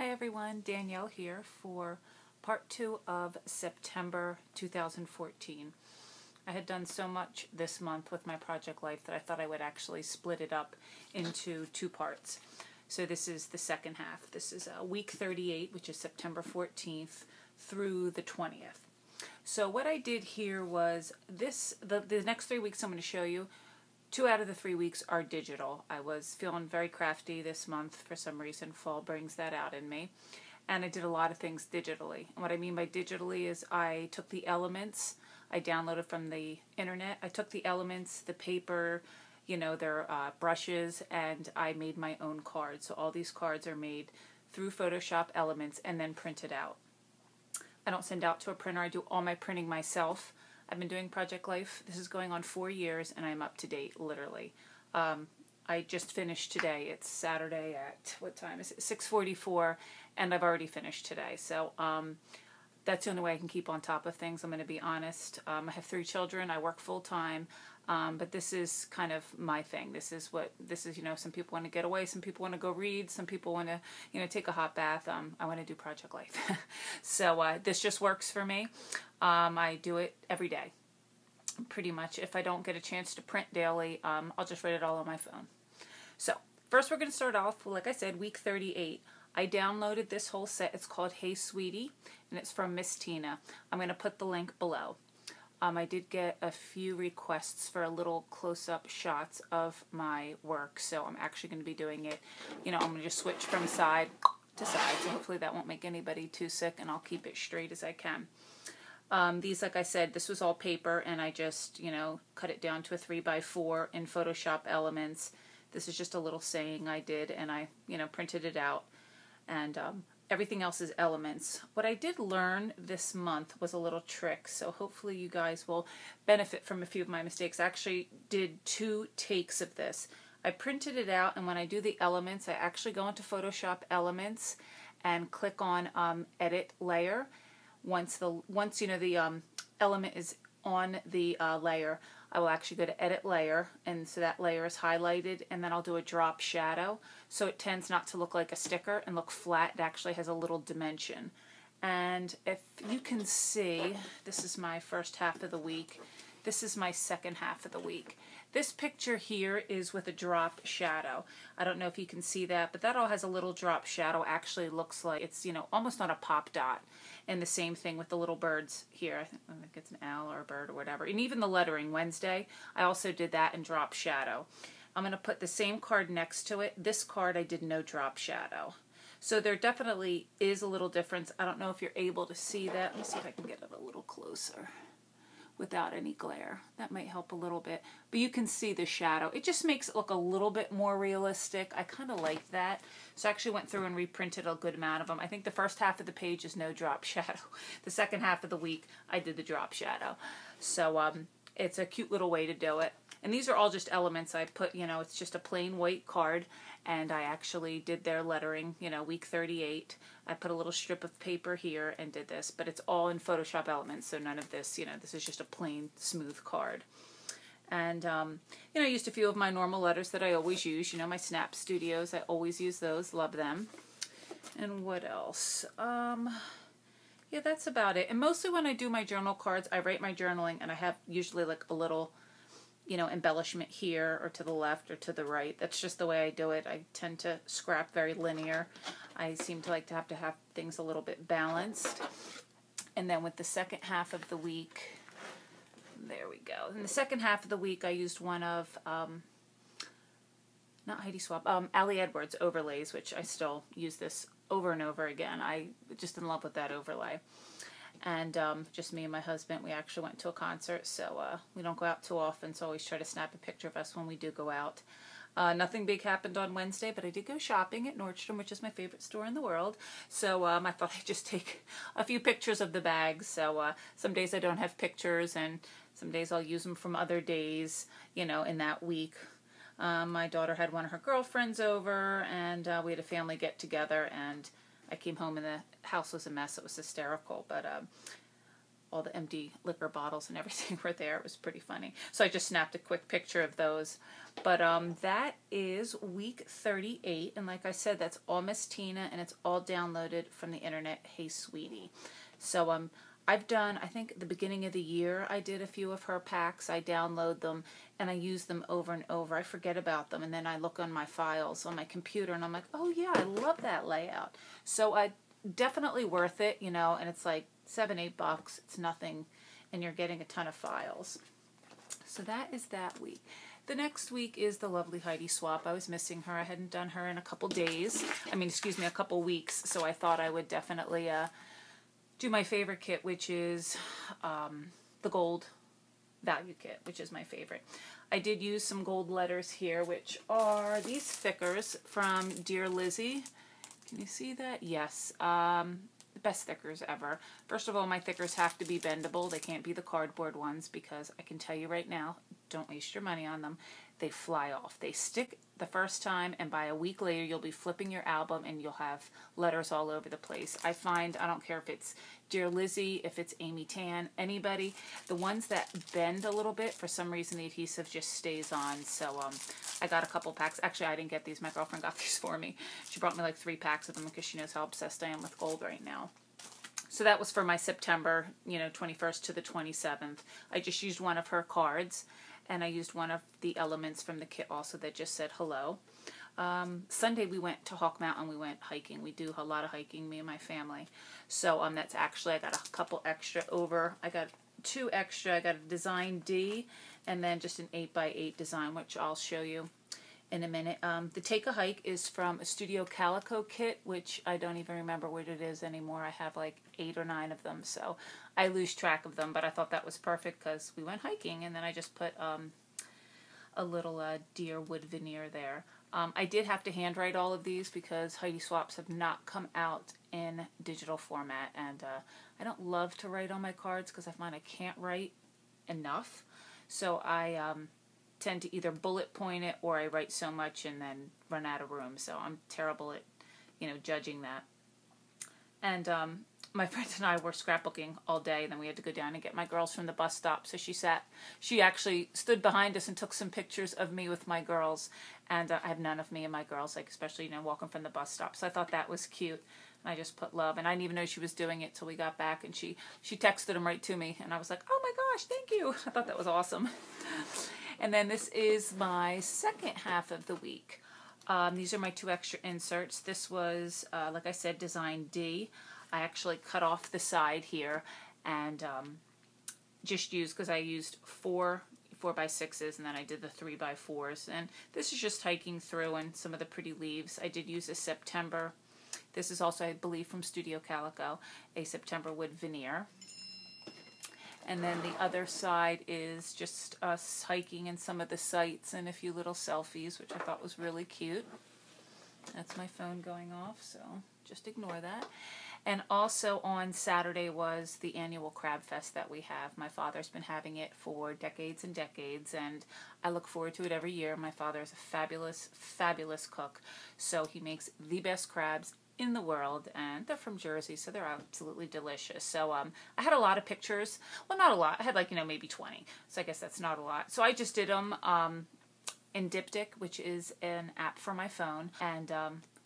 Hi everyone, Danielle here for part 2 of September 2014. I had done so much this month with my project life that I thought I would actually split it up into 2 parts. So this is the second half. This is week 38, which is September 14th through the 20th. So what I did here was the next 3 weeks I'm going to show you. 2 out of the 3 weeks are digital. I was feeling very crafty this month for some reason. Fall brings that out in me. And I did a lot of things digitally. And what I mean by digitally is I took the elements I downloaded from the internet. I took the elements, the paper, their brushes, and I made my own cards. So all these cards are made through Photoshop Elements and then printed out. I don't send out to a printer. I do all my printing myself. I've been doing Project Life. This is going on 4 years, and I'm up to date, literally. I just finished today. It's Saturday at, what time is it? 6:44, and I've already finished today. So that's the only way I can keep on top of things, I'm going to be honest. I have 3 children. I work full-time, but this is kind of my thing. This is, some people want to get away. Some people want to go read. Some people want to, take a hot bath. I want to do Project Life. So this just works for me. I do it every day, pretty much. If I don't get a chance to print daily, I'll just write it all on my phone. So first we're going to start off, like I said, week 38. I downloaded this whole set. It's called Hey Sweetie, and it's from Miss Tina. I'm going to put the link below. I did get a few requests for a little close-up shots of my work, so I'm actually going to be doing it. I'm going to just switch from side to side, so hopefully that won't make anybody too sick, and I'll keep it straight as I can. These, like I said, this was all paper, and I just, cut it down to a 3x4 in Photoshop Elements. This is just a little saying I did, and I, printed it out. And everything else is Elements. What I did learn this month was a little trick, so hopefully you guys will benefit from a few of my mistakes. I actually did 2 takes of this. I printed it out, and when I do the Elements, I actually go into Photoshop Elements and click on Edit Layer. Once the element is on the layer, I will actually go to Edit Layer, and so that layer is highlighted, and then I'll do a drop shadow, so it tends not to look like a sticker and look flat. It actually has a little dimension. And if you can see, this is my first half of the week. This is my second half of the week. This picture here is with a drop shadow. I don't know if you can see that, but that all has a little drop shadow. Actually looks like it's, almost not a pop dot. And the same thing with the little birds here. I think it's an owl or a bird or whatever. And even the lettering, Wednesday, I also did that in drop shadow. I'm going to put the same card next to it. This card I did no drop shadow. So there definitely is a little difference. I don't know if you're able to see that. Let me see if I can get it a little closer without any glare. That might help a little bit. But you can see the shadow. It just makes it look a little bit more realistic. I kind of like that. So I actually went through and reprinted a good amount of them. I think the first half of the page is no drop shadow. The second half of the week, I did the drop shadow. So it's a cute little way to do it. And these are all just Elements. I put, it's just a plain white card, and I actually did their lettering, week 38. I put a little strip of paper here and did this, but it's all in Photoshop Elements, so none of this, this is just a plain, smooth card. And, I used a few of my normal letters that I always use, my Snap Studios. I always use those, love them. And what else? Yeah, that's about it. And mostly when I do my journal cards, I write my journaling, and I have usually like a little embellishment here or to the left or to the right. That's just the way I do it. I tend to scrap very linear. I seem to like to have things a little bit balanced. And then with the second half of the week, there we go. In the second half of the week, I used one of, not Heidi Swapp, Ali Edwards overlays, which I still use this over and over again. I just in love with that overlay. And just me and my husband, we actually went to a concert, so we don't go out too often, so I always try to snap a picture of us when we do go out. Nothing big happened on Wednesday, but I did go shopping at Nordstrom, which is my favorite store in the world. So I thought I'd just take a few pictures of the bags. So some days I don't have pictures, and some days I'll use them from other days, in that week. My daughter had one of her girlfriends over, and we had a family get-together, and I came home and the house was a mess. It was hysterical. But all the empty liquor bottles and everything were there. It was pretty funny. So I just snapped a quick picture of those. But that is week 38. And like I said, that's all Miss Tina, and it's all downloaded from the internet. Hey, sweetie. So I've done, I think at the beginning of the year, I did a few of her packs. I download them and I use them over and over. I forget about them, and then I look on my files on my computer and I'm like, oh yeah, I love that layout. So I definitely worth it, you know, and it's like $7-8. It's nothing, and you're getting a ton of files. So that is that week. The next week is the lovely Heidi Swapp. I was missing her. I hadn't done her in a couple days. A couple weeks. So I thought I would definitely do my favorite kit, which is the gold value kit, which is my favorite. I did use some gold letters here, which are these stickers from Dear Lizzie. Can you see that? Yes. The best stickers ever. First of all, my stickers have to be bendable. They can't be the cardboard ones, because I can tell you right now, don't waste your money on them. They fly off. They stick the first time, and by a week later, you'll be flipping your album and you'll have letters all over the place. I find, I don't care if it's Dear Lizzie, if it's Amy Tan, anybody, the ones that bend a little bit, for some reason the adhesive just stays on. So I got a couple packs. Actually, I didn't get these. My girlfriend got these for me. She brought me like 3 packs of them because she knows how obsessed I am with gold right now. So that was for my September, 21st to the 27th. I just used one of her cards, and I used one of the elements from the kit also that just said hello. Sunday we went to Hawk Mountain. We went hiking. We do a lot of hiking, me and my family. So that's actually, I got a couple extra over. I got 2 extra. I got a design D and then just an 8x8 design, which I'll show you in a minute. The Take a Hike is from a Studio Calico kit, which I don't even remember what it is anymore. I have like 8 or 9 of them, so I lose track of them, but I thought that was perfect because we went hiking, and then I just put a little deer wood veneer there. I did have to handwrite all of these because Heidi Swapps have not come out in digital format, and I don't love to write on my cards because I find I can't write enough, so I tend to either bullet point it or I write so much and then run out of room. So I'm terrible at, judging that. And my friend and I were scrapbooking all day. Then we had to go down and get my girls from the bus stop. So she actually stood behind us and took some pictures of me with my girls. And I have none of me and my girls, like especially, walking from the bus stop. So I thought that was cute. And I just put love. And I didn't even know she was doing it till we got back. And she texted them right to me. And I was like, oh my gosh, thank you. I thought that was awesome. And then this is my second half of the week. These are my 2 extra inserts. This was, like I said, design D. I actually cut off the side here and just used, because I used 4x6s, and then I did the 3x4s. And this is just hiking through and some of the pretty leaves. I did use a September. This is also, I believe, from Studio Calico, a September wood veneer. And then the other side is just us hiking in some of the sites and a few little selfies, which I thought was really cute. That's my phone going off, so just ignore that. And also on Saturday was the annual Crab Fest that we have. My father's been having it for decades and decades, and I look forward to it every year. My father is a fabulous, fabulous cook, so he makes the best crabs in the world, and they're from Jersey, so they're absolutely delicious. So I had a lot of pictures. Well, not a lot. I had like, maybe 20. So I guess that's not a lot. So I just did them in Diptych, which is an app for my phone, and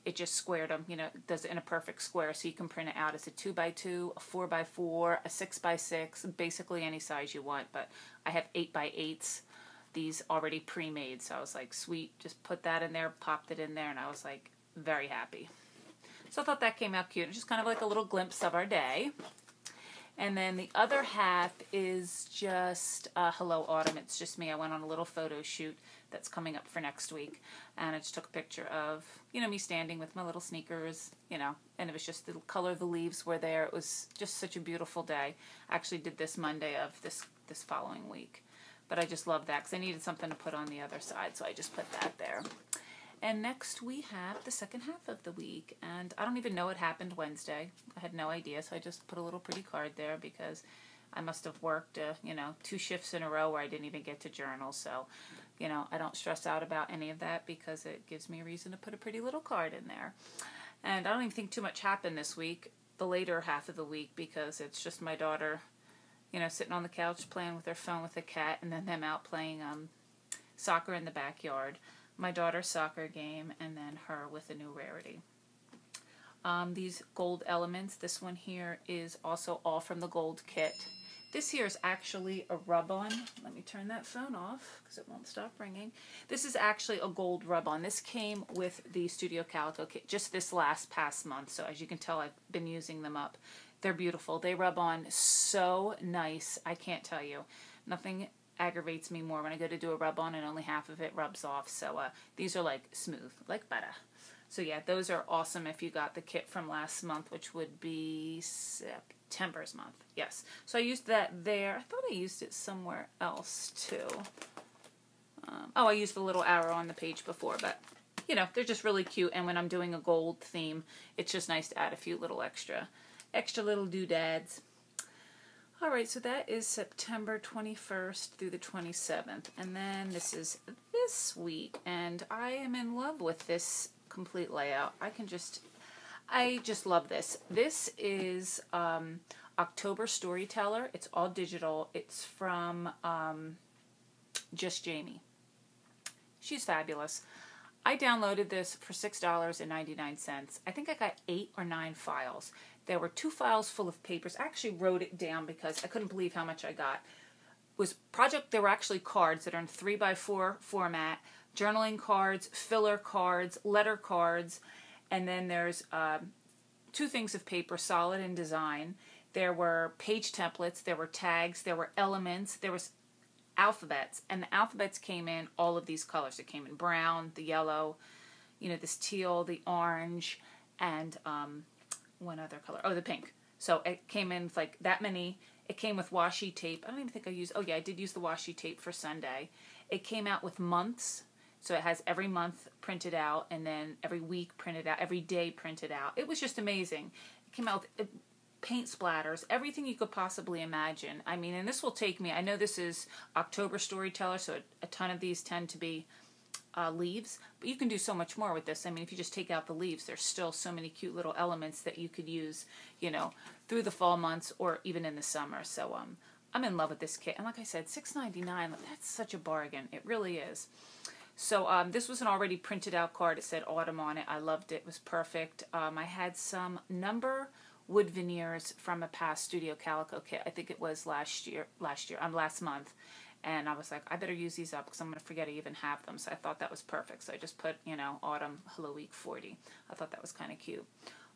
it just squared them, does it in a perfect square, so you can print it out as a 2x2, a 4x4, a 6x6, basically any size you want, but I have 8x8s, these already pre-made, so I was like, sweet, just put that in there, popped it in there, and I was like, very happy. So I thought that came out cute. It's just kind of like a little glimpse of our day. And then the other half is just Hello Autumn. It's just me. I went on a little photo shoot that's coming up for next week. And I just took a picture of, me standing with my little sneakers, and it was just the color of the leaves were there. It was just such a beautiful day. I actually did this Monday of this following week. But I just love that because I needed something to put on the other side, so I just put that there. And next we have the second half of the week, and I don't even know what happened Wednesday. I had no idea, so I just put a little pretty card there because I must have worked, 2 shifts in a row where I didn't even get to journal. So, I don't stress out about any of that because it gives me a reason to put a pretty little card in there. And I don't even think too much happened this week, the later half of the week, because it's just my daughter you know, sitting on the couch playing with their phone with the cat, and then them out playing soccer in the backyard. My daughter's soccer game, and then her with a new rarity. These gold elements, this one here is also all from the gold kit. This here is actually a rub-on. Let me turn that phone off because it won't stop ringing. This is actually a gold rub-on. This came with the Studio Calico kit just this past month. So as you can tell, I've been using them up. They're beautiful. They rub on so nice. I can't tell you. Nothing aggravates me more when I go to do a rub-on and only half of it rubs off. So these are like smooth, like butter. So yeah, those are awesome if you got the kit from last month, which would be September's month. Yes. So I used that there. I thought I used it somewhere else too. Oh, I used the little arrow on the page before, but you know, they're just really cute. And when I'm doing a gold theme, it's just nice to add a few little extra little doodads. All right, so that is September 21st through the 27th. And then this is this week, and I am in love with this complete layout. I just love this. This is October Storyteller. It's all digital. It's from Just Jamie. She's fabulous. I downloaded this for $6.99. I think I got 8 or 9 files. There were 2 files full of papers. I actually wrote it down because I couldn't believe how much I got. There were actually cards that are in 3x4 format, journaling cards, filler cards, letter cards, and then there's 2 things of paper, solid and design. There were page templates, there were tags, there were elements, there was alphabets, and the alphabets came in all of these colors. It came in brown, the yellow, you know, this teal, the orange, and one other color. Oh, the pink. So it came in with like that many. It came with washi tape. I don't even think I used, oh yeah, I did use the washi tape for Sunday. It came out with months. So it has every month printed out, and then every week printed out, every day printed out. It was just amazing. It came out with paint splatters, everything you could possibly imagine. I mean, and this will take me, I know this is October Storyteller, so a ton of these tend to be leaves, but you can do so much more with this. I mean, if you just take out the leaves, there's still so many cute little elements that you could use, you know, through the fall months or even in the summer. So I'm in love with this kit. And like I said, $6.99, that's such a bargain. It really is. So this was an already printed out card. It said autumn on it. I loved it. It was perfect. I had some number wood veneers from a past Studio Calico kit. I think it was last month. And I was like, I better use these up because I'm going to forget I even have them. So I thought that was perfect. So I just put, you know, autumn, hello week 40. I thought that was kind of cute.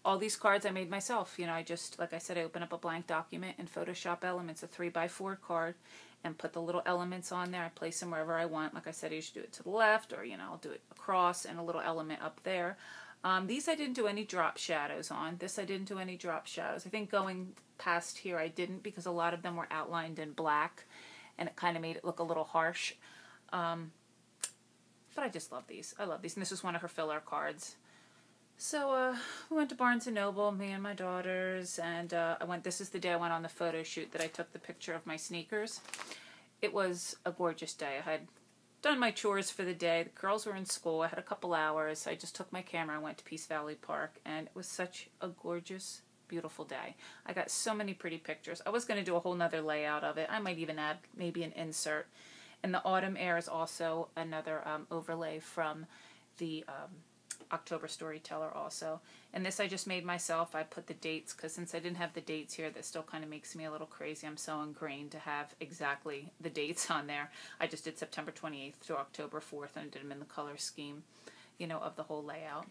All these cards I made myself. You know, I just, like I said, I open up a blank document and Photoshop elements, a 3x4 card, and put the little elements on there. I place them wherever I want. Like I said, I usually do it to the left, or, you know, I'll do it across and a little element up there. These I didn't do any drop shadows on. This I didn't do any drop shadows. I think going past here I didn't, because a lot of them were outlined in black, and it kind of made it look a little harsh. But I just love these. I love these. And this is one of her filler cards. So we went to Barnes & Noble, me and my daughters, and this is the day I went on the photo shoot that I took the picture of my sneakers. It was a gorgeous day. I had done my chores for the day. The girls were in school. I had a couple hours. I just took my camera and went to Peace Valley Park, and it was such a gorgeous, beautiful day. I got so many pretty pictures. I was going to do a whole nother layout of it. I might even add maybe an insert. And the autumn air is also another overlay from the October Storyteller also. And this I just made myself. I put the dates, because since I didn't have the dates here, that still kind of makes me a little crazy. I'm so ingrained to have exactly the dates on there. I just did September 28th to October 4th, and I did them in the color scheme, you know, of the whole layout.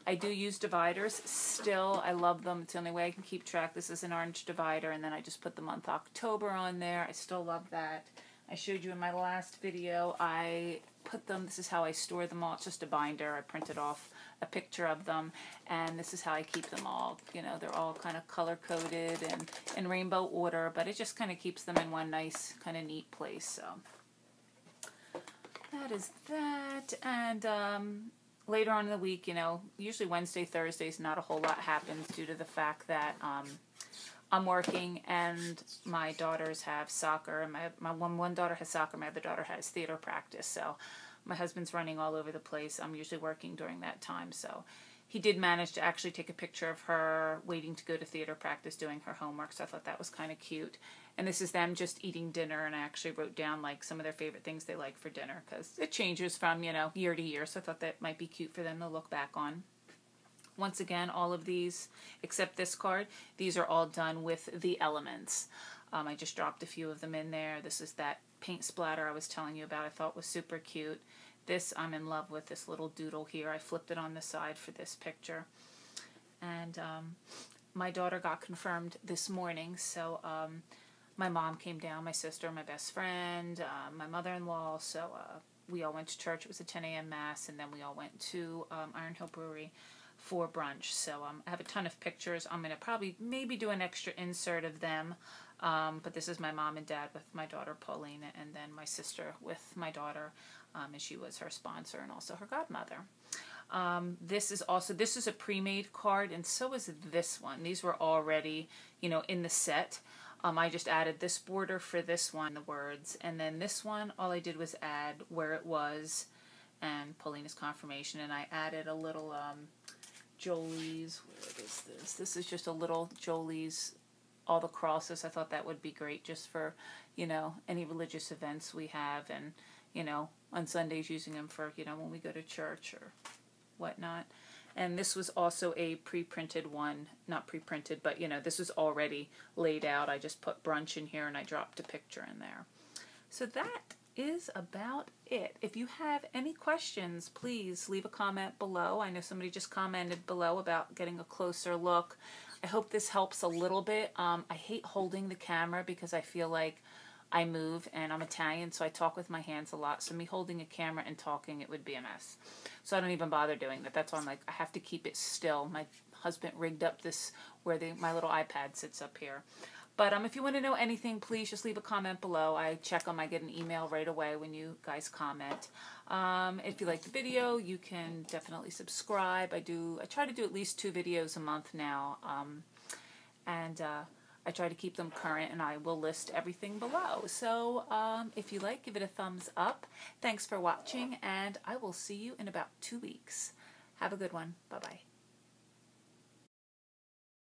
I do use dividers still. I love them. It's the only way I can keep track. This is an orange divider, and then I just put the month October on there. I still love that. I showed you in my last video, I put them, this is how I store them all. It's just a binder. I printed off a picture of them, and this is how I keep them all. You know, they're all kind of color-coded and in rainbow order, but it just kind of keeps them in one nice, kind of neat place. So that is that. And later on in the week, you know, usually Wednesday, Thursdays, not a whole lot happens due to the fact that I'm working and my daughters have soccer, and my one daughter has soccer, my other daughter has theater practice, so my husband's running all over the place. I'm usually working during that time, so he did manage to actually take a picture of her waiting to go to theater practice doing her homework, so I thought that was kind of cute. And this is them just eating dinner, and I actually wrote down like some of their favorite things they like for dinner, because it changes from, you know, year to year, so I thought that might be cute for them to look back on. Once again, all of these, except this card, these are all done with the elements. I just dropped a few of them in there. This is that paint splatter I was telling you about, I thought was super cute. This, I'm in love with this little doodle here. I flipped it on the side for this picture. And my daughter got confirmed this morning, so my mom came down, my sister, my best friend, my mother-in-law, so we all went to church. It was a 10 a.m. Mass, and then we all went to Iron Hill Brewery for brunch. So I have a ton of pictures. I'm going to probably maybe do an extra insert of them. But this is my mom and dad with my daughter Paulina, and then my sister with my daughter, and she was her sponsor and also her godmother. This is a pre-made card, and so is this one. These were already, you know, in the set. I just added this border for this one, the words, and then this one, all I did was add where it was and Paulina's confirmation, and I added a little Jolie's. Where is this? This is just a little Jolie's, all the crosses. I thought that would be great just for, you know, any religious events we have, and, you know, on Sundays using them for, you know, when we go to church or whatnot. And this was also a pre-printed one, not pre-printed, but, you know, this was already laid out. I just put brunch in here and I dropped a picture in there. So that is about it. If you have any questions, please leave a comment below. I know somebody just commented below about getting a closer look. I hope this helps a little bit. I hate holding the camera because I feel like I move, and I'm Italian, so I talk with my hands a lot. So me holding a camera and talking, it would be a mess. So I don't even bother doing that. That's why I'm like, I have to keep it still. My husband rigged up this where my little iPad sits up here. But if you want to know anything, please just leave a comment below. I check them. I get an email right away when you guys comment. If you like the video, you can definitely subscribe. I try to do at least 2 videos a month now. I try to keep them current, and I will list everything below. So if you like, give it a thumbs up. Thanks for watching, and I will see you in about 2 weeks. Have a good one. Bye-bye.